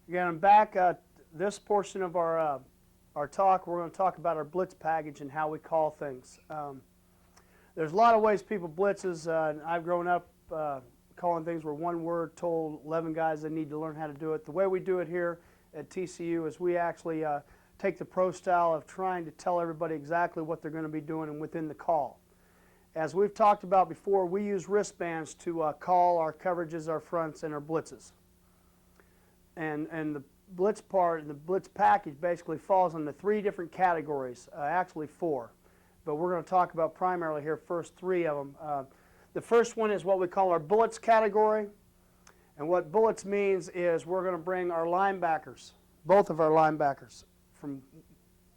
Again, I'm back. This portion of our talk, we're going to talk about our blitz package and how we call things. There's a lot of ways people blitzes. I've grown up calling things where one word told 11 guys they need to learn how to do it. The way we do it here at TCU is we actually take the pro style of trying to tell everybody exactly what they're going to be doing and within the call. As we've talked about before, we use wristbands to call our coverages, our fronts, and our blitzes. And the blitz part and the blitz package basically falls into three different categories, actually four. But we're going to talk about primarily here first three of them. The first one is what we call our bullets category. And what bullets means is we're going to bring our linebackers, both of our linebackers, from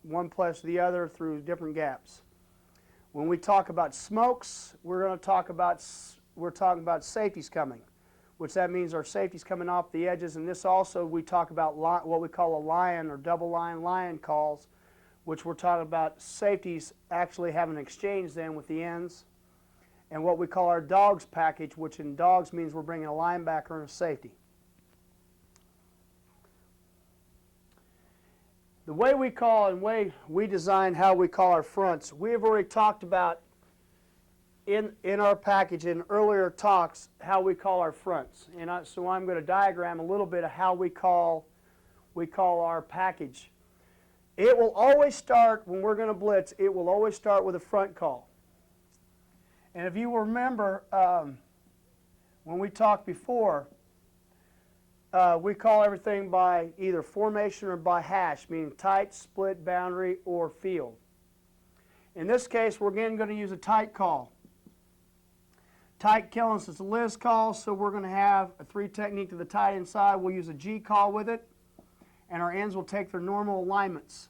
one place to the other through different gaps. When we talk about smokes, we're talking about safeties coming, which that means our safeties coming off the edges. And this also we talk about what we call a lion or double lion calls, which we're talking about safeties actually having an exchange then with the ends. And what we call our dogs package, which in dogs means we're bringing a linebacker and a safety. The way we call and way we design how we call our fronts, we have already talked about in our package in earlier talks how we call our fronts. And so I'm going to diagram a little bit of how we call our package. It will always start, when we're going to blitz, it will always start with a front call. And if you remember, when we talked before, we call everything by either formation or by hash, meaning tight, split, boundary, or field. In this case, we're again going to use a tight call. Tight killing is a Liz call, so we're going to have a three technique to the tight inside. We'll use a G call with it, and our ends will take their normal alignments.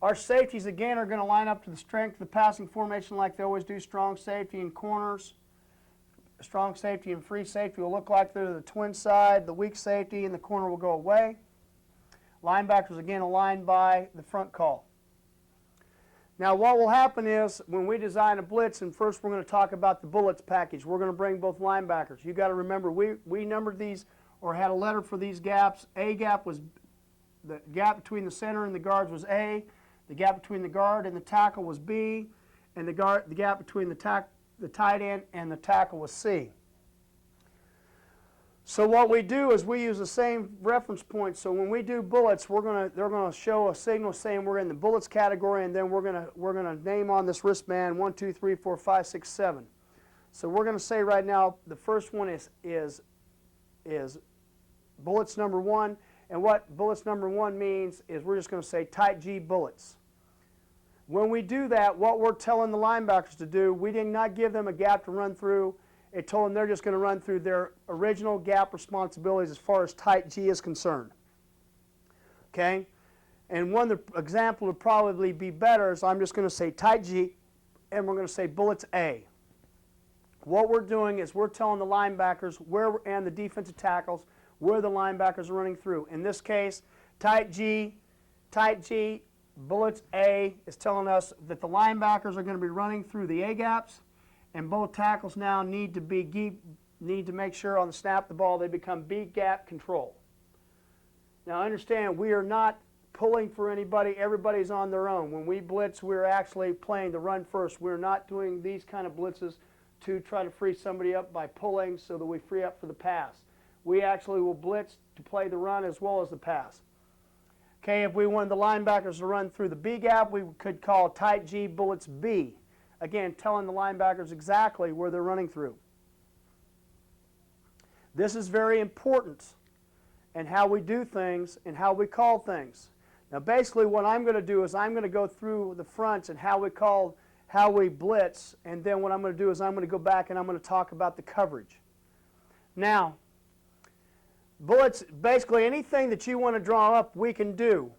Our safeties, again, are going to line up to the strength of the passing formation like they always do. Strong safety in corners. Strong safety and free safety will look like they're to the twin side. The weak safety in the corner will go away. Linebackers, again, aligned by the front call. Now, what will happen is when we design a blitz, and first we're going to talk about the bullets package. We're going to bring both linebackers. You've got to remember, we numbered these or had a letter for these gaps. A gap was the gap between the center and the guards was A. The gap between the guard and the tackle was B, and the gap between the tight end and the tackle was C. So what we do is we use the same reference point. So when we do bullets, they're going to show a signal saying we're in the bullets category, and then we're going to name on this wristband 1, 2, 3, 4, 5, 6, 7. So we're going to say right now the first one is bullets number 1, and what bullets number 1 means is we're just going to say tight G bullets. When we do that, what we're telling the linebackers to do, we did not give them a gap to run through. It told them they're just going to run through their original gap responsibilities as far as tight G is concerned. Okay? And one example would probably be better is I'm just going to say tight G, and we're going to say bullets A. What we're doing is we're telling the linebackers and the defensive tackles where the linebackers are running through. In this case, tight G, bullets A is telling us that the linebackers are going to be running through the A gaps, and both tackles now need to make sure on the snap of the ball they become B gap control. Now understand, we are not pulling for anybody. Everybody's on their own. When we blitz, we're actually playing the run first. We're not doing these kind of blitzes to try to free somebody up by pulling so that we free up for the pass. We actually will blitz to play the run as well as the pass. Okay, if we wanted the linebackers to run through the B gap, we could call tight G bullets B. Again, telling the linebackers exactly where they're running through. This is very important in how we do things and how we call things. Now basically what I'm going to do is I'm going to go through the fronts and how we blitz, and then what I'm going to do is I'm going to go back and I'm going to talk about the coverage. Now, bullets, basically anything that you want to draw up, we can do.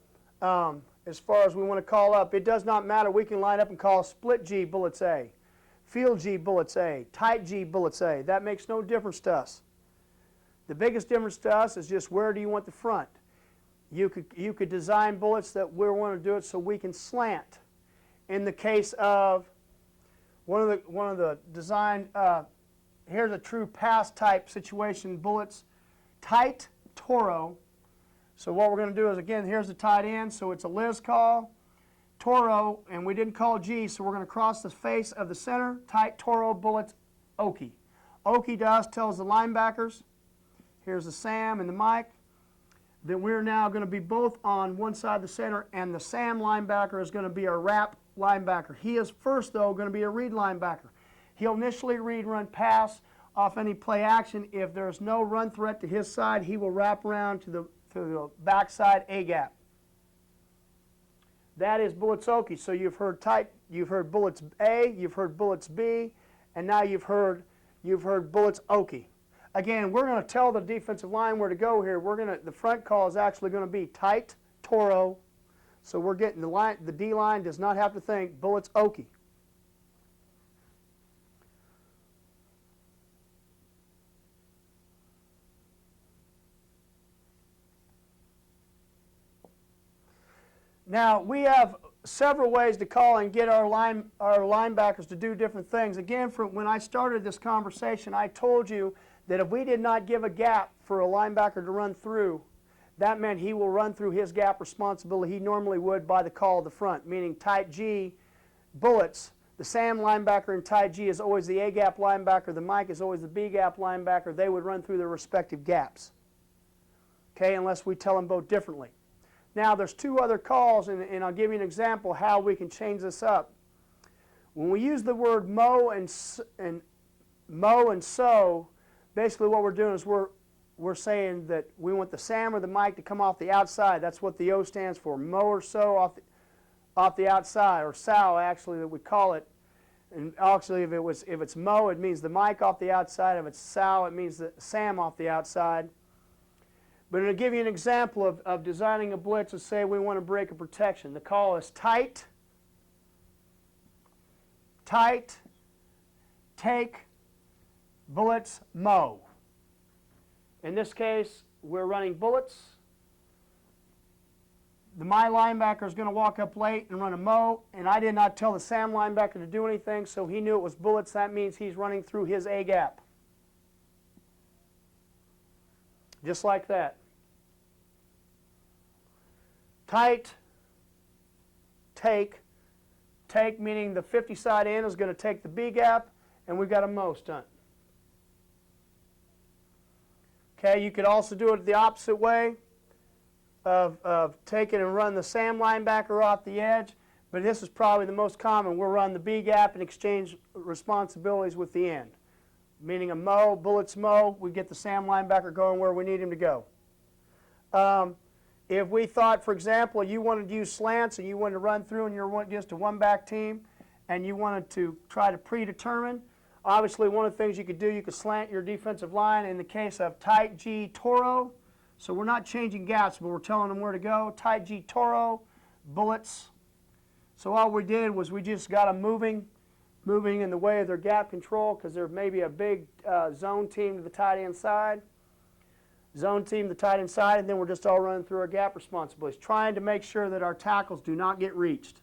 As far as we want to call up, it does not matter. We can line up and call split G bullets A, field G bullets A, tight G bullets A. That makes no difference to us. The biggest difference to us is just where do you want the front. You could design bullets that we want to do it so we can slant. in the case of one of the design, here's a true pass type situation, bullets, tight Toro. So what we're going to do is, again, here's the tight end, so it's a Liz call, Toro, and we didn't call G, so we're going to cross the face of the center, tight Toro, bullets, Okie. Okie to us tells the linebackers, here's the Sam and the Mike, that we're now going to be both on one side of the center, and the Sam linebacker is going to be our wrap linebacker. He is first, though, going to be a read linebacker. He'll initially read, run, pass off any play action. If there's no run threat to his side, he will wrap around to the backside A gap. That is bullets Okie. So you've heard tight, you've heard bullets A, you've heard bullets B, and now you've heard bullets Okie. Again, we're going to tell the defensive line where to go here. The front call is actually going to be tight Toro. So we're getting the D line does not have to think bullets Okie. Now, we have several ways to call and get our linebackers to do different things. Again, when I started this conversation, I told you that if we did not give a gap for a linebacker to run through, that meant he will run through his gap responsibility he normally would by the call of the front, meaning tight G, bullets. The Sam linebacker in tight G is always the A gap linebacker. The Mike is always the B gap linebacker. They would run through their respective gaps, okay, unless we tell them both differently. Now, there's two other calls, and I'll give you an example how we can change this up. When we use the word mow and so, basically what we're doing is we're saying that we want the Sam or the Mike to come off the outside. That's what the O stands for, mow or so off the outside, or sow actually that we call it. And actually if it's mow, it means the Mike off the outside. If it's sow, it means the Sam off the outside. But to give you an example of designing a blitz, let's say we want to break a protection. The call is tight, take, bullets, mow. In this case, we're running bullets. My linebacker is going to walk up late and run a mow, and I did not tell the Sam linebacker to do anything, so he knew it was bullets. That means he's running through his A gap. Just like that. Tight, take meaning the 50 side in is going to take the B gap, and we've got a mow stunt. Okay, you could also do it the opposite way of taking and run the Sam linebacker off the edge, but this is probably the most common. We'll run the B gap and exchange responsibilities with the end. Meaning a mow, bullets mow, we get the Sam linebacker going where we need him to go. If we thought, for example, you wanted to use slants and you wanted to run through and you're just a one-back team and you wanted to try to predetermine, obviously one of the things you could do, you could slant your defensive line in the case of tight G Toro. So we're not changing gaps, but we're telling them where to go. Tight G Toro, bullets. So all we did was we just got them moving in the way of their gap control because there may be a big zone team to the tight end side, zone team to the tight end side, and then we're just all running through our gap responsibilities, trying to make sure that our tackles do not get reached.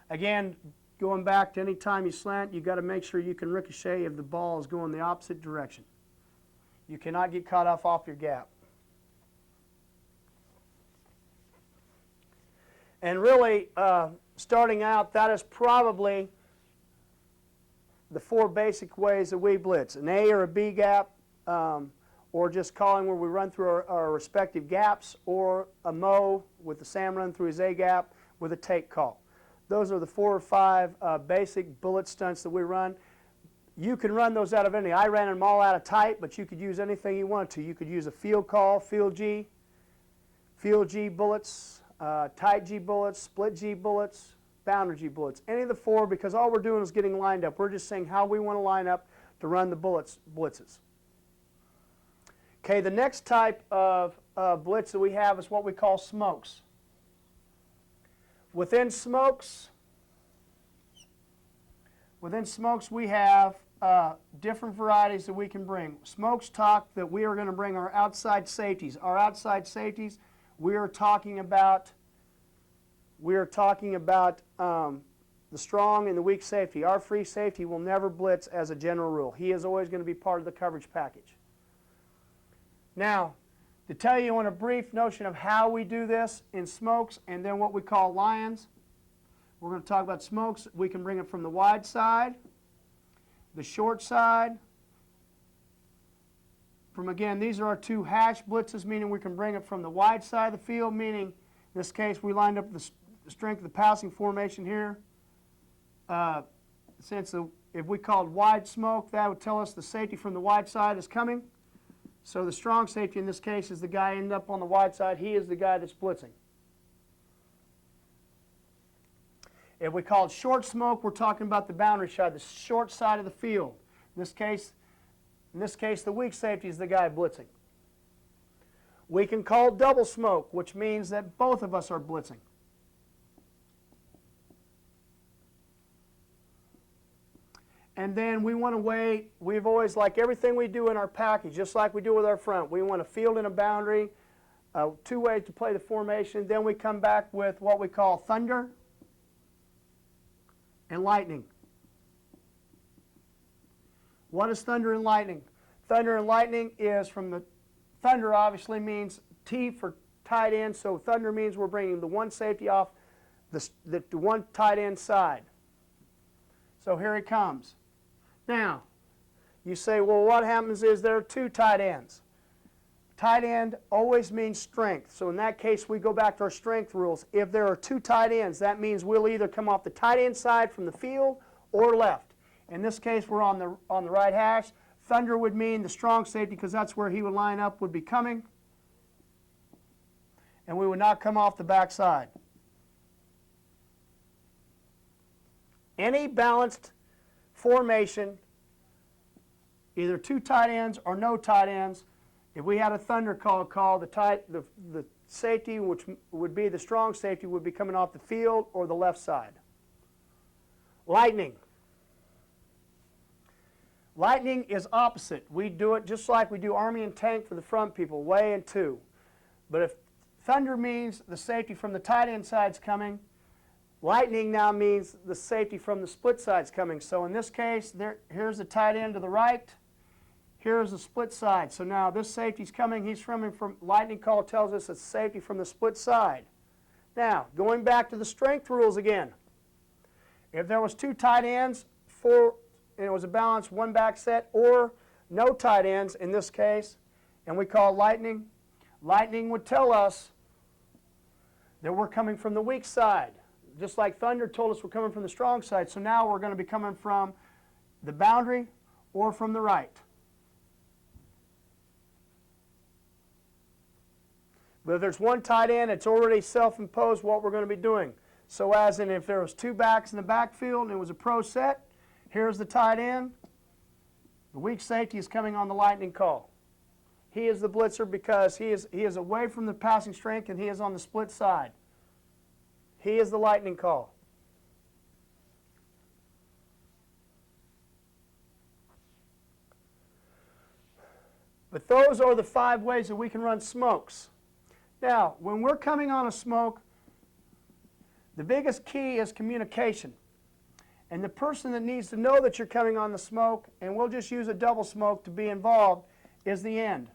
Again, going back to any time you slant, you've got to make sure you can ricochet if the ball is going the opposite direction. You cannot get caught off your gap. And really, starting out, that is probably the four basic ways that we blitz. An A or a B gap, or just calling where we run through our respective gaps, or a mow with the Sam run through his A gap with a take call. Those are the 4 or 5 basic bullet stunts that we run. You can run those out of any. I ran them all out of tight, but you could use anything you wanted to. You could use a field call, field G bullets, tight G bullets, split G bullets, boundary G bullets. Any of the 4, because all we're doing is getting lined up. We're just saying how we want to line up to run the blitzes. Okay, the next type of blitz that we have is what we call smokes. Within smokes we have different varieties that we can bring. Smokes talk that we are going to bring our outside safeties. Our outside safeties, we are talking about the strong and the weak safety. Our free safety will never blitz as a general rule. He is always going to be part of the coverage package. Now, to tell you on a brief notion of how we do this in smokes and then what we call lions, we're going to talk about smokes. We can bring it from the wide side, the short side. From, again, these are our two hash blitzes, meaning we can bring it from the wide side of the field, meaning in this case we lined up the strength of the passing formation here. If we called wide smoke, that would tell us the safety from the wide side is coming. So the strong safety in this case is the guy ending up on the wide side. He is the guy that's blitzing. If we call it short smoke, we're talking about the boundary side, the short side of the field. In this case, the weak safety is the guy blitzing. We can call double smoke, which means that both of us are blitzing. And then we want to wait. We've always, like everything we do in our package, just like we do with our front, we want a field and a boundary, two ways to play the formation. Then we come back with what we call thunder and lightning. What is thunder and lightning? Thunder and lightning is from the thunder obviously means T for tight end, so thunder means we're bringing the one safety off the one tight end side. So here he comes. Now, you say, well, what happens is there are two tight ends. Tight end always means strength. So in that case, we go back to our strength rules. If there are two tight ends, that means we'll either come off the tight end side from the field or left. In this case, we're on the right hash. Thunder would mean the strong safety because that's where he would line up, would be coming. And we would not come off the back side. Any balanced formation, either two tight ends or no tight ends, if we had a thunder call, the safety, which would be the strong safety, would be coming off the field or the left side. Lightning. Lightning is opposite. We do it just like we do Army and tank for the front people, way and two. But if thunder means the safety from the tight end side's coming, lightning now means the safety from the split side's coming. So in this case, here's the tight end to the right. Here's the split side. So now this safety's coming. He's from lightning call tells us it's safety from the split side. Now, going back to the strength rules again. If there was two tight ends, and it was a balanced one back set, or no tight ends in this case, and we call lightning, lightning would tell us that we're coming from the weak side. Just like thunder told us we're coming from the strong side, so now we're going to be coming from the boundary or from the right. But if there's one tight end, it's already self-imposed what we're going to be doing. So as in if there was two backs in the backfield and it was a pro set, here's the tight end. The weak safety is coming on the lightning call. He is the blitzer because he is away from the passing strength and he is on the split side. He is the lightning call. But those are the 5 ways that we can run smokes. Now, when we're coming on a smoke, the biggest key is communication. And the person that needs to know that you're coming on the smoke, and we'll just use a double smoke to be involved, is the end.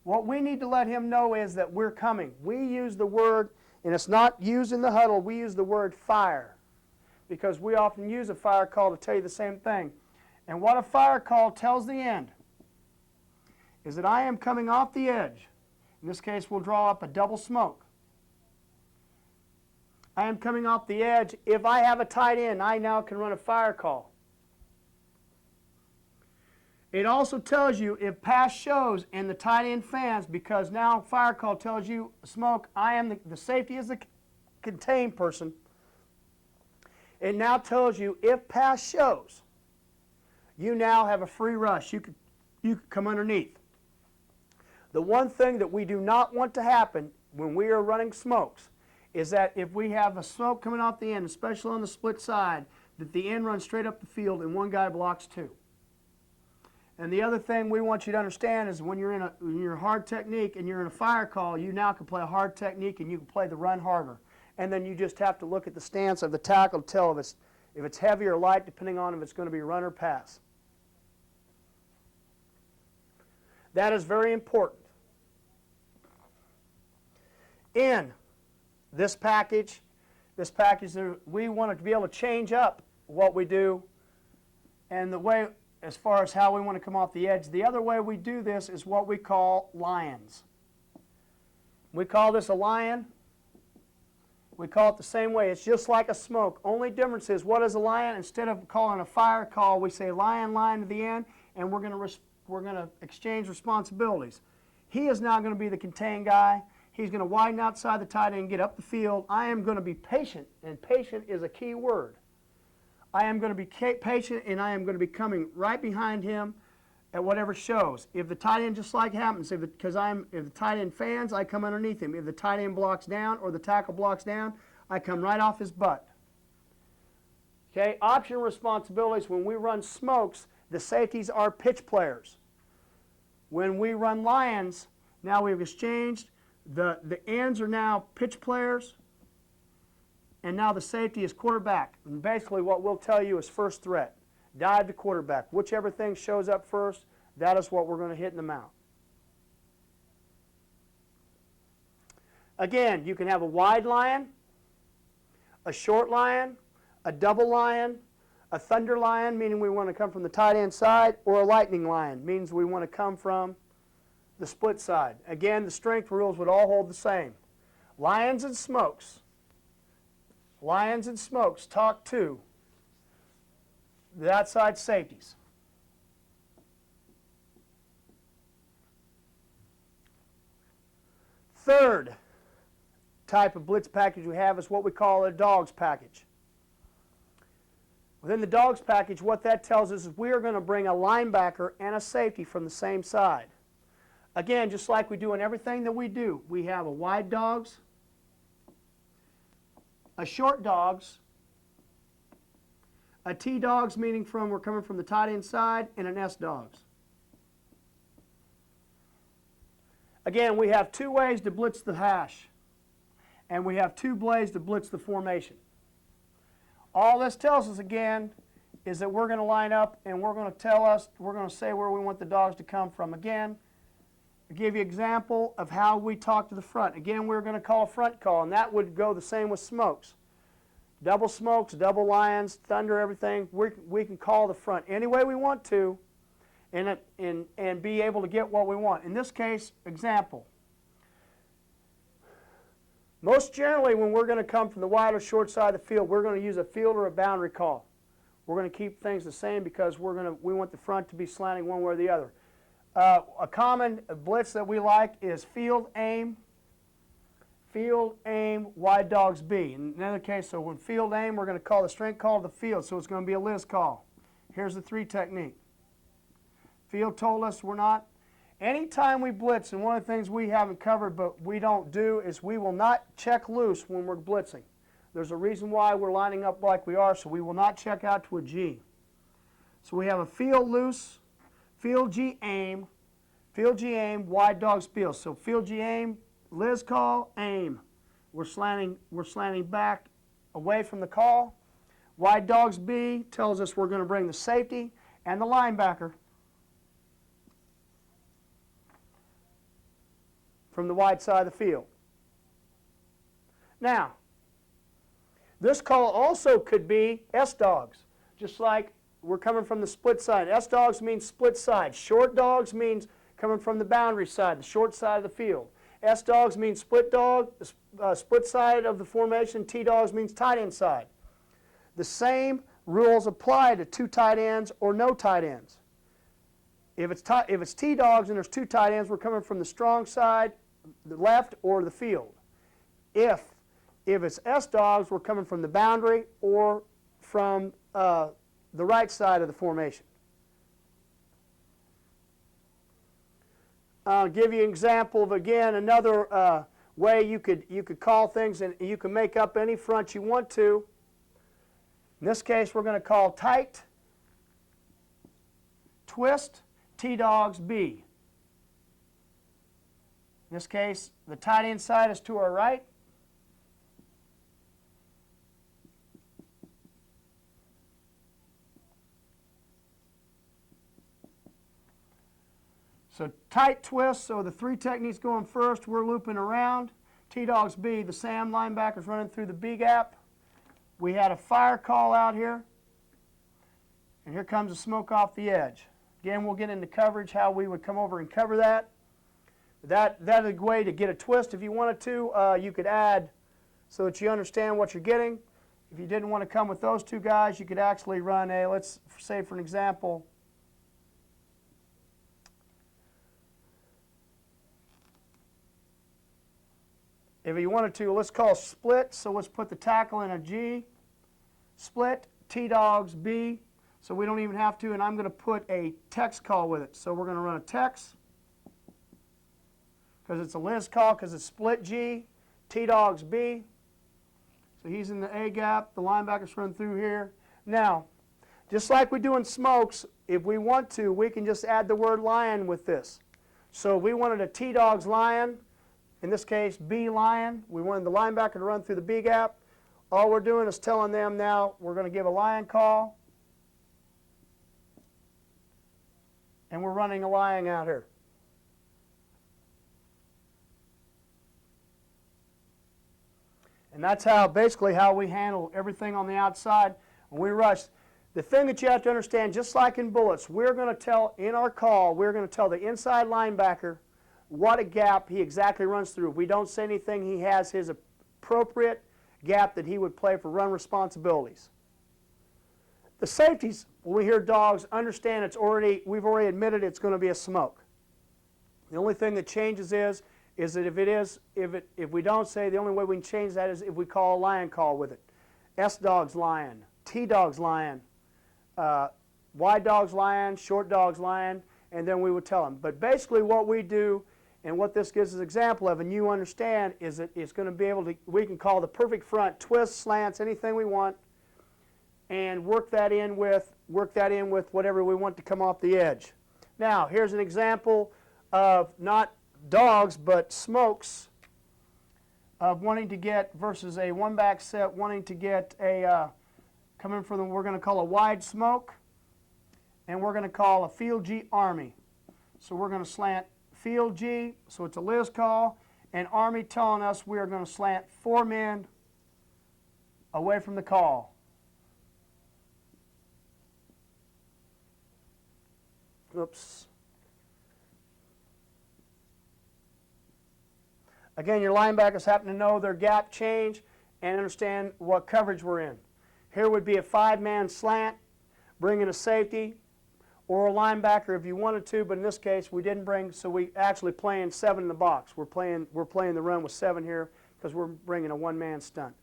What we need to let him know is that we're coming. We use the word, and it's not used in the huddle, we use the word fire. Because we often use a fire call to tell you the same thing. And what a fire call tells the end is that I am coming off the edge. In this case, we'll draw up a double smoke. I am coming off the edge. If I have a tight end, I now can run a fire call. It also tells you if pass shows and the tight end fans, because now fire call tells you smoke, I am the safety is the contained person. It now tells you if pass shows, you now have a free rush. You could come underneath. The one thing that we do not want to happen when we are running smokes is that if we have a smoke coming off the end, especially on the split side, that the end runs straight up the field and one guy blocks two. And the other thing we want you to understand is when you're in your hard technique and you're in a fire call, you now can play a hard technique and you can play the run harder. And then you just have to look at the stance of the tackle to tell if it's If it's heavy or light, depending on if it's going to be run or pass. That is very important. In this package, we want to be able to change up what we do and the way as far as how we want to come off the edge. The other way we do this is what we call lions. We call this a lion. We call it the same way. It's just like a smoke. Only difference is, what is a lion? Instead of calling a fire call, we say lion, line to the end, and we're going to exchange responsibilities. He is now going to be the contain guy. He's going to widen outside the tight end and get up the field. I am going to be patient, and patient is a key word. I am going to be patient, and I am going to be coming right behind him at whatever shows. If the tight end, just like happens, if the tight end fans, I come underneath him. If the tight end blocks down or the tackle blocks down, I come right off his butt. Okay, option responsibilities. When we run smokes, the safeties are pitch players. When we run lions, now we've exchanged. The ends are now pitch players, and now the safety is quarterback. And basically what we'll tell you is first threat. Dive to quarterback. Whichever thing shows up first, that is what we're going to hit in the mount. Again, you can have a wide lion, a short lion, a double lion, a thunder lion, meaning we want to come from the tight end side, or a lightning lion, means we want to come from the split side. Again, the strength rules would all hold the same. Lions and smokes. Lions and smokes talk to the outside safeties. Third type of blitz package we have is what we call a dogs package. Within the dogs package, what that tells us is we are going to bring a linebacker and a safety from the same side. Again, just like we do in everything that we do, we have a wide dogs, a short dogs, a T dogs, meaning we're coming from the tight end side, and an S dogs. Again, we have two ways to blitz the hash, and we have two ways to blitz the formation. All this tells us, again, is that we're going to line up and we're going to say where we want the dogs to come from. Again, I'll give you an example of how we talk to the front. Again, we're going to call a front call, and that would go the same with smokes. Double smokes, double lions, thunder, everything. We can call the front any way we want to and be able to get what we want. In this case, example. Most generally, when we're going to come from the wide or short side of the field, we're going to use a field or a boundary call. We're going to keep things the same because we want the front to be slanting one way or the other. A common blitz that we like is field, aim, wide dogs B. In another case, so when field, aim, we're going to call the strength call to the field, so it's going to be a Liz call. Here's the three technique. Field told us we're not. Anytime we blitz, and one of the things we haven't covered but we don't do is we will not check loose when we're blitzing. There's a reason why we're lining up like we are, so we will not check out to a G. So we have a field loose, field G aim, wide dogs field. So field G aim, Liz call, aim. We're slanting back away from the call. Wide dogs B tells us we're going to bring the safety and the linebacker from the wide side of the field. Now, this call also could be S-dogs, just like we're coming from the split side. S-dogs means split side. Short dogs means coming from the boundary side, the short side of the field. S-dogs means split dog, split side of the formation. T-dogs means tight end side. The same rules apply to two tight ends or no tight ends. If it's T-dogs and there's two tight ends, we're coming from the strong side, the left, or the field. If it's S-dogs, we're coming from the boundary or from the right side of the formation. I'll give you an example of, again, another way you could call things, and you can make up any front you want to. In this case, we're going to call tight, twist, T-dogs B. In this case, the tight end side is to our right. So tight twist, so the three techniques going first, we're looping around. T-Dogs B, the Sam linebacker's running through the B gap. We had a fire call out here. And here comes the smoke off the edge. Again, we'll get into coverage, how we would come over and cover that. That is a way to get a twist. If you wanted to, you could add so that you understand what you're getting. If you didn't want to come with those two guys, you could actually run a, let's say for an example, if you wanted to, let's call split. So let's put the tackle in a G. Split, T-Dogs B. So we don't even have to, and I'm going to put a text call with it. So we're going to run a text because it's a Liz call because it's split G, T-Dogs B. So he's in the A gap. The linebacker's run through here. Now, just like we do in smokes, if we want to, we can just add the word lion with this. So if we wanted a T-Dogs lion, in this case B lion, we wanted the linebacker to run through the B gap. All we're doing is telling them now we're going to give a lion call. And we're running a lion out here. And that's basically how we handle everything on the outside when we rush. The thing that you have to understand, just like in bullets, we're going to tell, in our call, we're going to tell the inside linebacker what a gap he exactly runs through. If we don't say anything, he has his appropriate gap that he would play for run responsibilities. The safeties, when we hear dogs, understand we've already admitted it's going to be a smoke. The only thing that changes is that if we don't say, the only way we can change that is if we call a lion call with it. S-Dogs lion, T-Dogs lion, wide dogs lion, short dogs lion, and then we would tell them. But basically what we do, and what this gives us an example of, and you understand, is that it's going to be able to, we can call the perfect front, twists, slants, anything we want, and work that in with whatever we want to come off the edge. Now, here's an example of not dogs, but smokes of wanting to get, versus a one-back set, wanting to get a, coming from them, we're going to call a wide smoke, and we're going to call a field G Army. So we're going to slant field G, so it's a Liz call, and Army telling us we are going to slant 4 men away from the call. Oops. Again, your linebackers happen to know their gap change and understand what coverage we're in. Here would be a 5-man slant, bringing a safety, or a linebacker if you wanted to, but in this case we didn't bring, so we actually playing 7 in the box. We're playing the run with 7 here because we're bringing a 1-man stunt.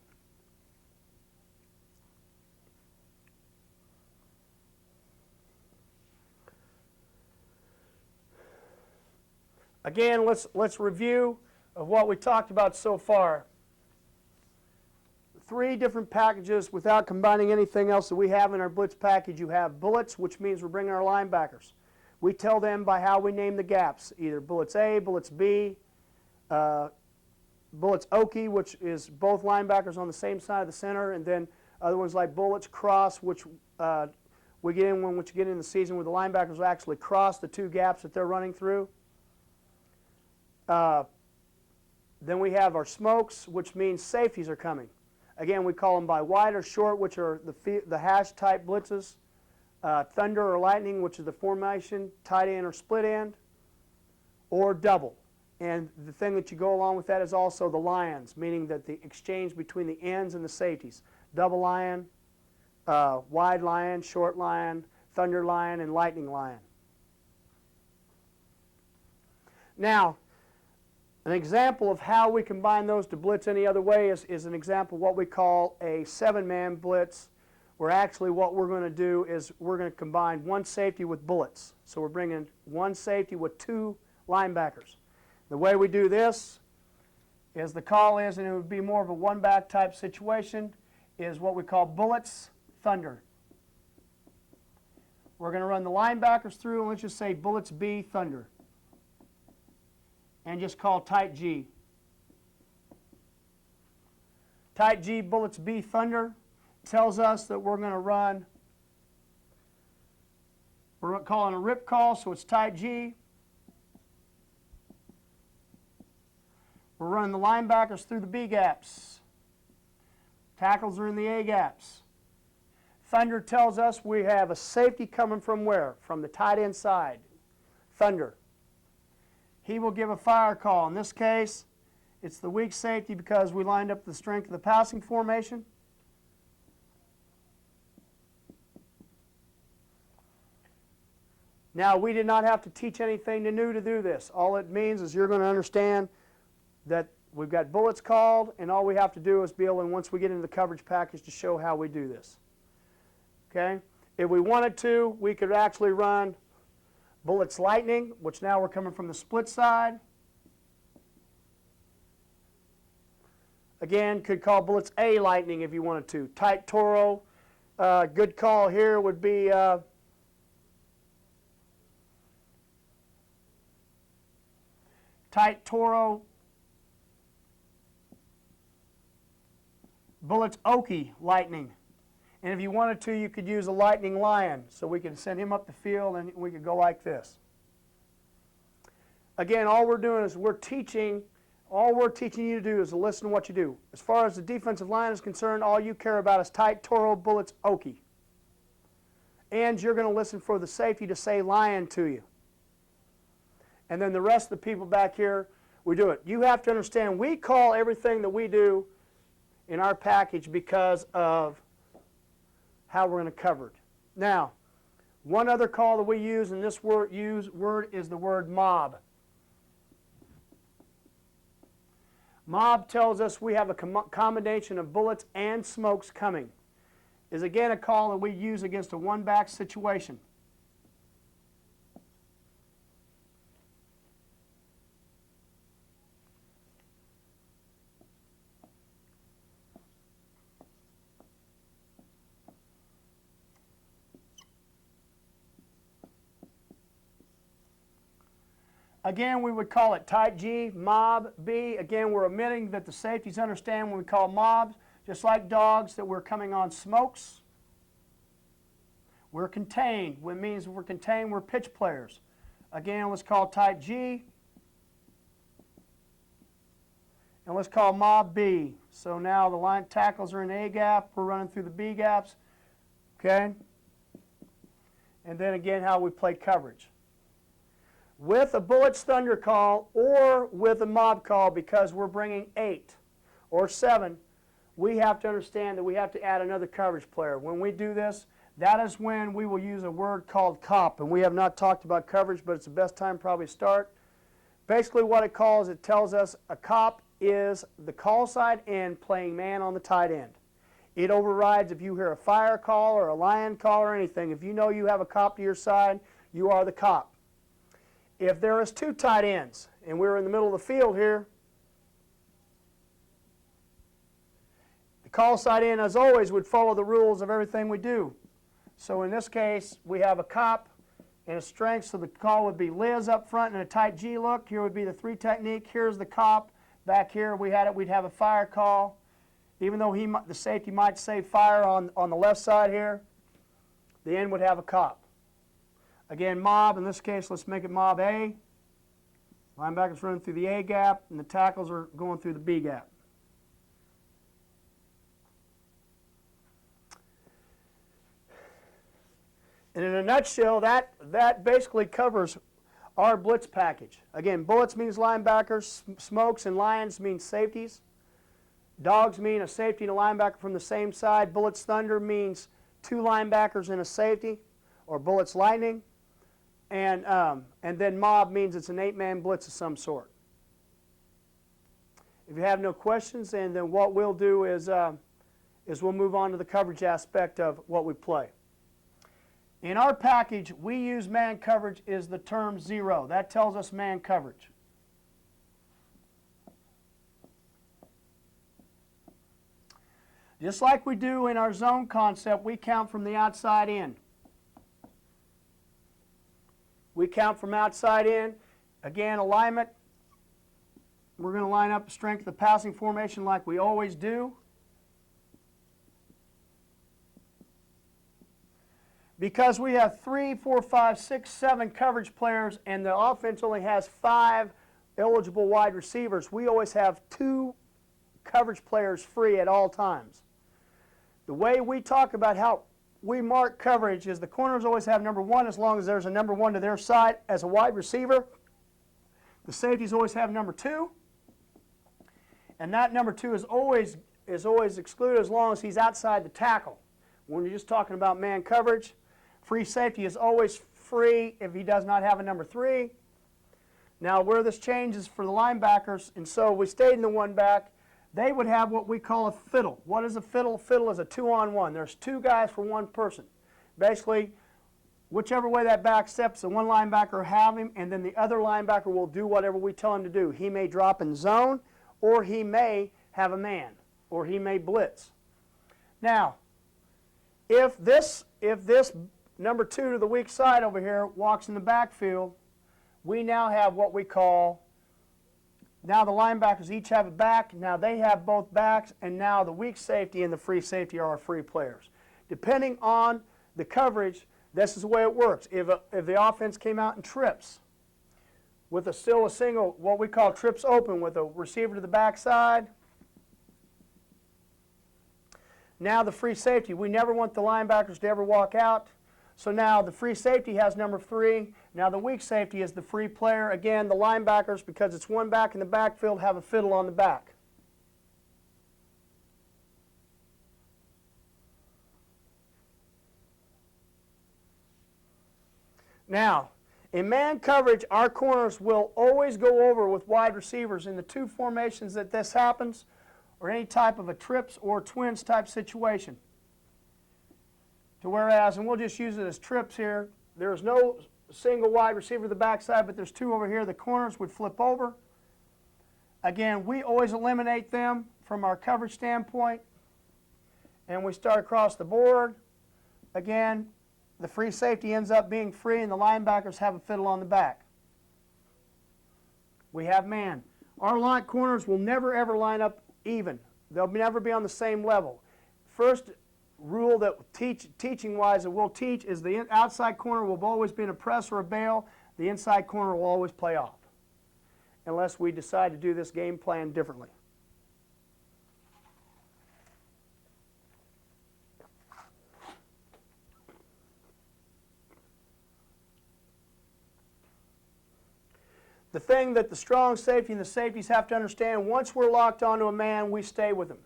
Again, let's review of what we talked about so far. 3 different packages without combining anything else that we have in our Blitz package. You have bullets, which means we're bringing our linebackers. We tell them by how we name the gaps, either bullets A, bullets B, bullets Okie, which is both linebackers on the same side of the center, and then other ones like bullets cross, which we get in once you get in the season where the linebackers will actually cross the 2 gaps that they're running through. Then we have our smokes, which means safeties are coming. Again, we call them by wide or short, which are the hash type blitzes. Thunder or lightning, which is the formation, tight end or split end, or double. And the thing that you go along with that is also the lions, meaning that the exchange between the ends and the safeties. Double lion, wide lion, short lion, thunder lion, and lightning lion. Now, an example of how we combine those to blitz any other way is an example of what we call a 7-man blitz, where actually what we're going to do is we're going to combine 1 safety with bullets. So we're bringing 1 safety with 2 linebackers. The way we do this is the call is, and it would be more of a 1-back type situation, is what we call bullets, thunder. We're going to run the linebackers through, and let's just say bullets B, thunder. And just call tight G. Tight G, bullets B, thunder, tells us that we're going to run, we're calling a rip call, so it's tight G. We're running the linebackers through the B gaps. Tackles are in the A gaps. Thunder tells us we have a safety coming from where? From the tight end side. Thunder. He will give a fire call. In this case, it's the weak safety because we lined up the strength of the passing formation. Now, we did not have to teach anything new to do this. All it means is you're going to understand that we've got bullets called, and all we have to do is be able, and once we get into the coverage package, to show how we do this. Okay? If we wanted to, we could actually run bullets lightning, which now we're coming from the split side. Again, could call bullets A lightning if you wanted to. Tight Toro, good call here would be Tight Toro, bullets Okie lightning. And if you wanted to, you could use a lightning lion. So we could send him up the field and we could go like this. Again, all we're doing is we're teaching, all we're teaching you to do is to listen to what you do. As far as the defensive line is concerned, all you care about is Tight Toro, bullets Okie. And you're going to listen for the safety to say lion to you. And then the rest of the people back here, we do it. You have to understand, we call everything that we do in our package because of how we're going to cover it. Now, one other call that we use in this word is the word mob. Mob tells us we have a combination of bullets and smokes coming. Is again a call that we use against a one-back situation. Again, we would call it tight G, mob B. Again, we're omitting that the safeties understand when we call mobs, just like dogs, that we're coming on smokes. We're contained. What means we're contained, we're pitch players. Again, let's call tight G. And let's call mob B. So now the line tackles are in A gap. We're running through the B gaps. Okay? And then again, how we play coverage. With a bullets thunder call or with a mob call, because we're bringing 8 or 7, we have to understand that we have to add another coverage player. When we do this, that is when we will use a word called cop. And we have not talked about coverage, but it's the best time probably to start. Basically what it calls, it tells us a cop is the call side end playing man on the tight end. It overrides if you hear a fire call or a lion call or anything. If you know you have a cop to your side, you are the cop. If there is 2 tight ends, and we're in the middle of the field here, the call side end, as always, would follow the rules of everything we do. So in this case, we have a cop and a strength, so the call would be Liz up front and a tight G look. Here would be the 3 technique. Here's the cop. Back here, we'd have a fire call. Even though the safety might say fire on the left side here, the end would have a cop. Again, mob, in this case, let's make it mob A. Linebackers running through the A gap, and the tackles are going through the B gap. And in a nutshell, that basically covers our blitz package. Again, bullets means linebackers, smokes and lions mean safeties. Dogs mean a safety and a linebacker from the same side. Bullets thunder means 2 linebackers and a safety, or bullets lightning. And then mob means it's an 8-man blitz of some sort. If you have no questions, and then what we'll do is we'll move on to the coverage aspect of what we play. In our package, we use man coverage is the term 0. That tells us man coverage. Just like we do in our zone concept, we count from the outside in. We count from outside in. Again, alignment. We're going to line up the strength of the passing formation like we always do. Because we have 3, 4, 5, 6, 7 coverage players and the offense only has 5 eligible wide receivers, we always have 2 coverage players free at all times. The way we talk about how we mark coverage is the corners always have number 1 as long as there's a number 1 to their side as a wide receiver. The safeties always have number 2, and that number 2 is always excluded as long as he's outside the tackle. When you're just talking about man coverage, free safety is always free if he does not have a number 3. Now where this changes for the linebackers, and so we stayed in the 1 back, they would have what we call a fiddle. What is a fiddle? A fiddle is a 2-on-1. There's 2 guys for 1 person. Basically, whichever way that back steps, the 1 linebacker will have him, and then the other linebacker will do whatever we tell him to do. He may drop in zone, or he may have a man, or he may blitz. Now, if this number 2 to the weak side over here walks in the backfield, we now have what we call, now the linebackers each have a back, now they have both backs, and now the weak safety and the free safety are our free players. Depending on the coverage, this is the way it works. If the offense came out in trips, with still a single, what we call trips open, with a receiver to the backside, now the free safety, we never want the linebackers to ever walk out. So now the free safety has number 3. Now the weak safety is the free player. Again, the linebackers, because it's 1 back in the backfield, have a fiddle on the back. Now, in man coverage, our corners will always go over with wide receivers in the 2 formations that this happens, or any type of a trips or twins type situation. To whereas, and we'll just use it as trips here, there's no single wide receiver to the backside, but there's 2 over here. The corners would flip over. Again, we always eliminate them from our coverage standpoint, and we start across the board. Again, the free safety ends up being free, and the linebackers have a fiddle on the back. We have man. Our line corners will never ever line up even. They'll never be on the same level. First rule that teaching-wise that we'll teach is the outside corner will always be in a press or a bail. The inside corner will always play off, unless we decide to do this game plan differently. The thing that the strong safety and the safeties have to understand, once we're locked onto a man, we stay with him.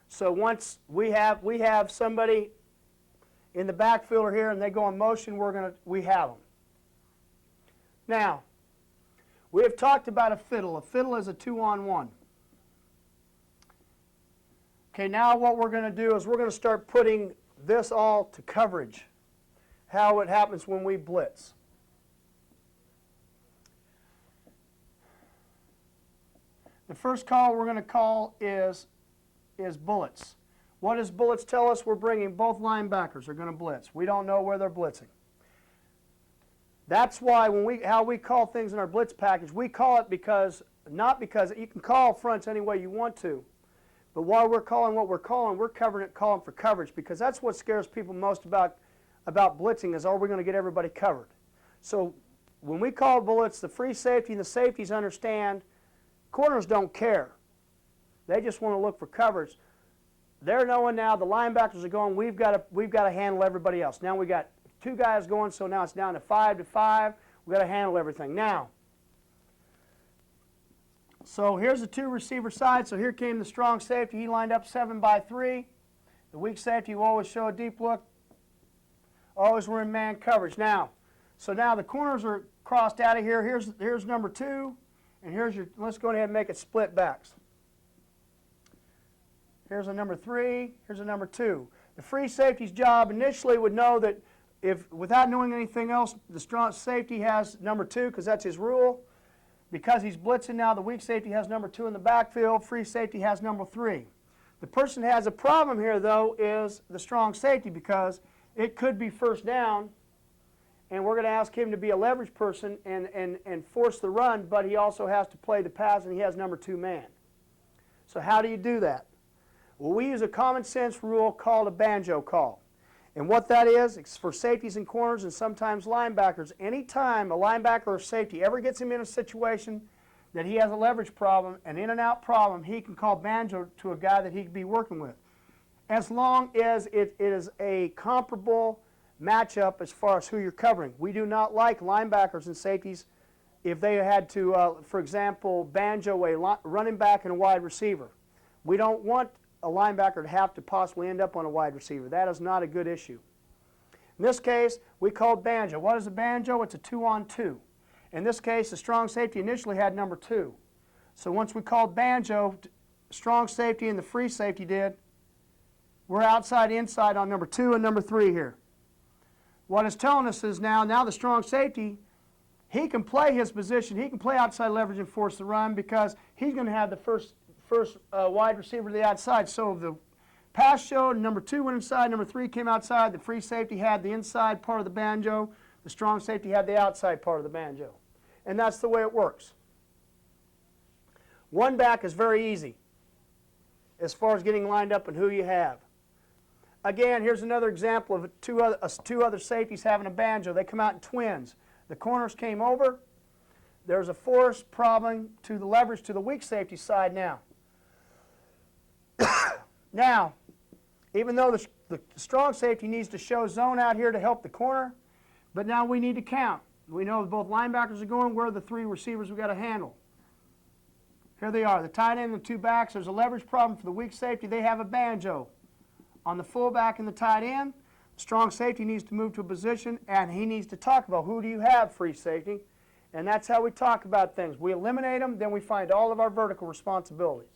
So once we have somebody in the backfield here and they go in motion, we have them. Now, we have talked about a fiddle. A fiddle is a 2-on-1. Okay, now what we're going to do is we're going to start putting this all to coverage, how it happens when we blitz. The first call we're going to call is bullets. What does bullets tell us? We're bringing both linebackers are going to blitz. We don't know where they're blitzing. That's why how we call things in our blitz package, we call it not because you can call fronts any way you want to, but while we're calling what we're calling for coverage, because that's what scares people most about blitzing is, are we going to get everybody covered? So when we call bullets, the free safety and the safeties understand. Corners don't care. They just want to look for coverage. They're knowing now the linebackers are going, we've got to handle everybody else. Now we got 2 guys going, so now it's down to 5-5. We've got to handle everything. Now, so here's the 2 receiver side. So here came the strong safety. He lined up 7-3. The weak safety will always show a deep look. Always we're in man coverage. Now, so now the corners are crossed out of here. Here's number 2. And let's go ahead and make it split backs. Here's a number 3, here's a number 2. The free safety's job initially would know that without knowing anything else, the strong safety has number 2 because that's his rule. Because he's blitzing now, the weak safety has number 2 in the backfield, free safety has number 3. The person that has a problem here, though, is the strong safety because it could be first down, and we're going to ask him to be a leverage person and force the run, but he also has to play the pass, and he has number 2 man. So how do you do that? Well, we use a common sense rule called a banjo call. And what that is, it's for safeties and corners and sometimes linebackers. Anytime a linebacker or safety ever gets him in a situation that he has a leverage problem, an in and out problem, he can call Banjo to a guy that he could be working with, as long as it is a comparable matchup as far as who you're covering. We do not like linebackers and safeties if they had to, for example, Banjo a running back and a wide receiver. We don't want a linebacker to have to possibly end up on a wide receiver. That is not a good issue. In this case, we called Banjo. What is a Banjo? It's a 2-on-2. In this case, the strong safety initially had number 2. So once we called Banjo, strong safety and the free safety did, we're outside inside on number 2 and number 3 here. What it's telling us is now the strong safety, he can play his position. He can play outside leverage and force the run because he's going to have the first wide receiver to the outside. So the pass showed, number 2 went inside, number 3 came outside. The free safety had the inside part of the Banjo. The strong safety had the outside part of the Banjo. And that's the way it works. One back is very easy as far as getting lined up and who you have. Again, here's another example of two other safeties having a Banjo. They come out in twins. The corners came over. There's a force problem to the leverage to the weak safety side now. Now, even though the strong safety needs to show zone out here to help the corner, but now we need to count. We know both linebackers are going. Where are the 3 receivers we've got to handle? Here they are, the tight end and the 2 backs. There's a leverage problem for the weak safety. They have a Banjo. On the fullback and the tight end, the strong safety needs to move to a position, and he needs to talk about who do you have, free safety. And that's how we talk about things. We eliminate them, then we find all of our vertical responsibilities.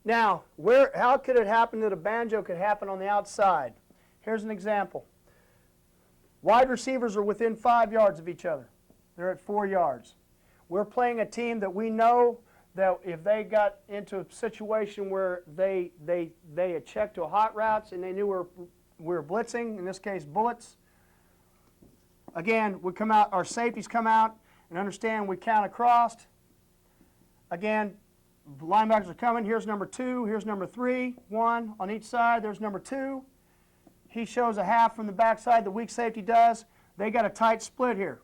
Now, how could it happen that a Banjo could happen on the outside? Here's an example. Wide receivers are within 5 yards of each other. They're at 4 yards. We're playing a team that we know that if they got into a situation where they had checked to a hot routes and they knew we were blitzing, in this case bullets, again, we come out, our safeties come out and understand we count across. Again, linebackers are coming. Here's number 2. Here's number 3. 1 on each side. There's number 2. He shows a half from the backside. The weak safety does. They got a tight split here.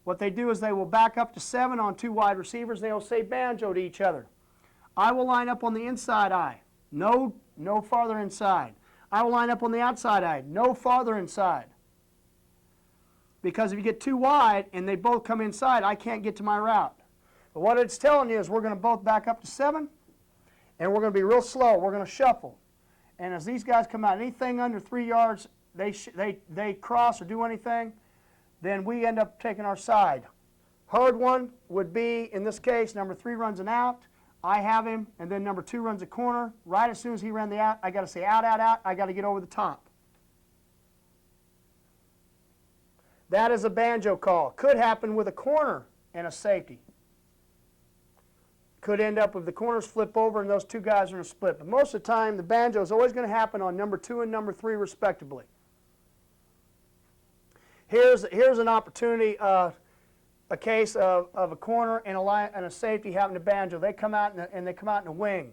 What they do is they will back up to 7 on 2 wide receivers. They will say Banjo to each other. I will line up on the inside eye. No farther inside. I will line up on the outside eye. No farther inside. Because if you get too wide and they both come inside, I can't get to my route. But what it's telling you is we're going to both back up to 7, and we're going to be real slow. We're going to shuffle. And as these guys come out, anything under 3 yards, they cross or do anything, then we end up taking our side. Hard one would be, in this case, number 3 runs an out. I have him, and then number 2 runs a corner. Right as soon as he ran the out, I got to say out, out, out. I got to get over the top. That is a Banjo call. Could happen with a corner and a safety. Could end up if the corners flip over and those 2 guys are in a split. But most of the time, the Banjo is always going to happen on number 2 and number 3 respectively. Here's an opportunity, a case of a corner and a safety having a Banjo. They come out and they come out in a wing.